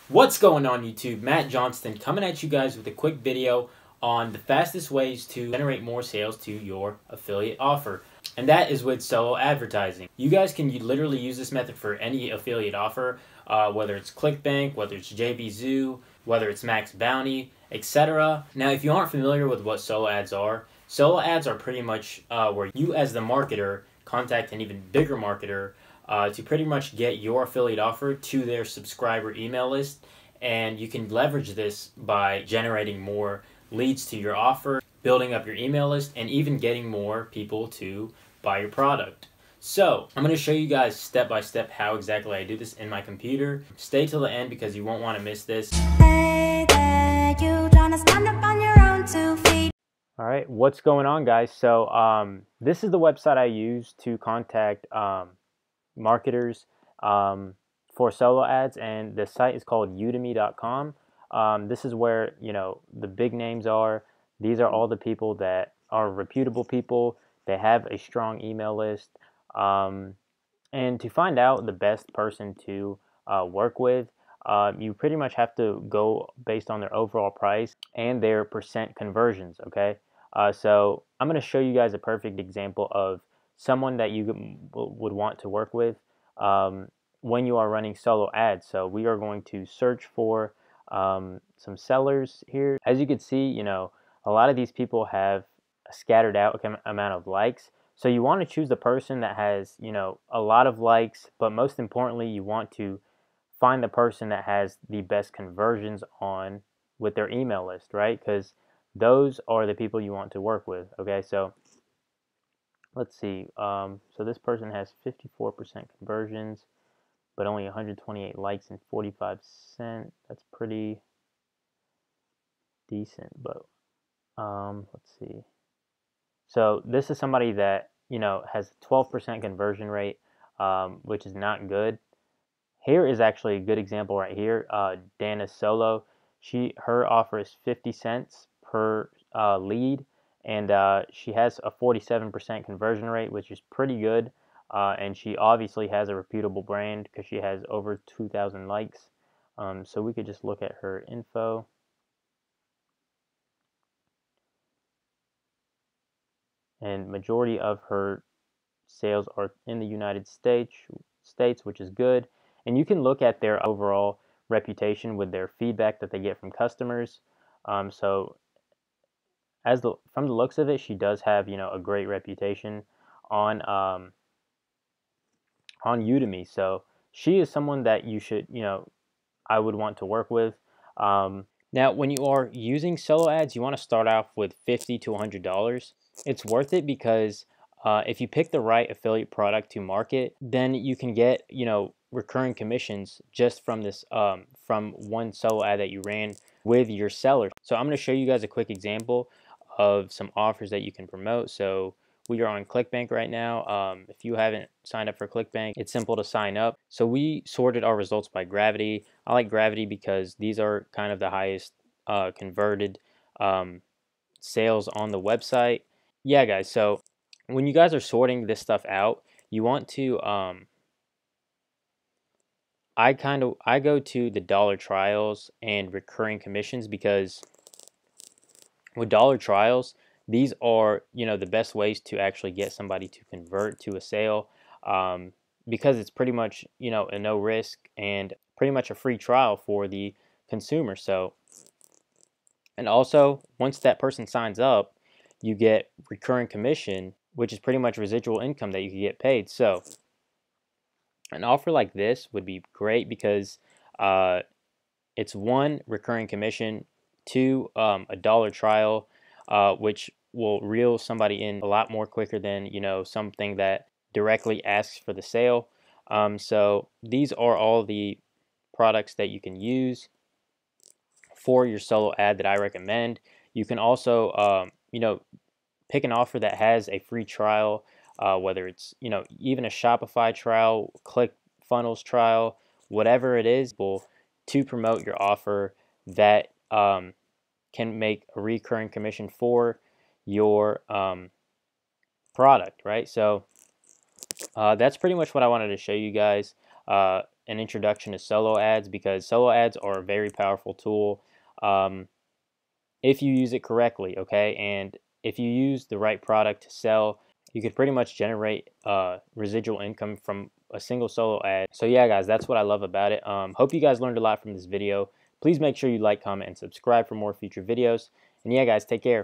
What's going on YouTube? Matt Johnston coming at you guys with a quick video on the fastest ways to generate more sales to your affiliate offer. And that is with solo advertising. You guys can literally use this method for any affiliate offer, whether it's Clickbank, whether it's JVZoo, whether it's Max Bounty, etc. Now, if you aren't familiar with what solo ads are pretty much where you as the marketer contact an even bigger marketer to pretty much get your affiliate offer to their subscriber email list. And you can leverage this by generating more leads to your offer, building up your email list, and even getting more people to buy your product. So I'm going to show you guys step by step how exactly I do this in my computer. Stay till the end because you won't want to miss this. Alright, what's going on, guys? So this is the website I use to contact marketers for solo ads, and the site is called udemy.com. This is where, you know, the big names are. These are all the people that are reputable people. They have a strong email list. And to find out the best person to work with, you pretty much have to go based on their overall price and their percent conversions, okay? So I'm going to show you guys a perfect example of someone that you would want to work with when you are running solo ads. So we are going to search for some sellers here. As you can see, you know, a lot of these people have a scattered out amount of likes. So you want to choose the person that has, you know, a lot of likes, but most importantly, you want to find the person that has the best conversions on with their email list, right? Because those are the people you want to work with, okay? So let's see. So this person has 54% conversions, but only 128 likes and 45 cents. That's pretty decent, but let's see. So this is somebody that, you know, has 12% conversion rate, which is not good. Here is actually a good example right here. Dana Solo, her offer is 50 cents per lead, and she has a 47% conversion rate, which is pretty good. And she obviously has a reputable brand because she has over 2,000 likes. So we could just look at her info. And majority of her sales are in the United States, which is good. And you can look at their overall reputation with their feedback that they get from customers. So from the looks of it, she does have, you know, a great reputation on Udemy. So she is someone that you should, you know, I would want to work with. Now, when you are using solo ads, you want to start off with $50 to $100. It's worth it because if you pick the right affiliate product to market, then you can get, you know, recurring commissions just from this from one solo ad that you ran with your seller. So I'm going to show you guys a quick example of some offers that you can promote. So we are on Clickbank right now. If you haven't signed up for Clickbank, it's simple to sign up. So we sorted our results by gravity. I like gravity because these are kind of the highest converted sales on the website. Yeah, guys, so when you guys are sorting this stuff out, you want to I go to the dollar trials and recurring commissions because with dollar trials, these are, you know, the best ways to actually get somebody to convert to a sale, because it's pretty much, you know, a no risk and pretty much a free trial for the consumer. So, and also once that person signs up, you get recurring commission, which is pretty much residual income that you can get paid. So an offer like this would be great because it's one, recurring commission, two, a dollar trial, which will reel somebody in a lot more quicker than, you know, something that directly asks for the sale. So these are all the products that you can use for your solo ad that I recommend. You can also, you know, pick an offer that has a free trial, whether it's, you know, even a Shopify trial, ClickFunnels trial, whatever it is, to promote your offer that can make a recurring commission for your product, right? So that's pretty much what I wanted to show you guys. an introduction to solo ads, because solo ads are a very powerful tool if you use it correctly, okay? And if you use the right product to sell, you could pretty much generate residual income from a single solo ad. So yeah, guys, that's what I love about it. Hope you guys learned a lot from this video. Please make sure you like, comment, and subscribe for more future videos. And yeah, guys, take care.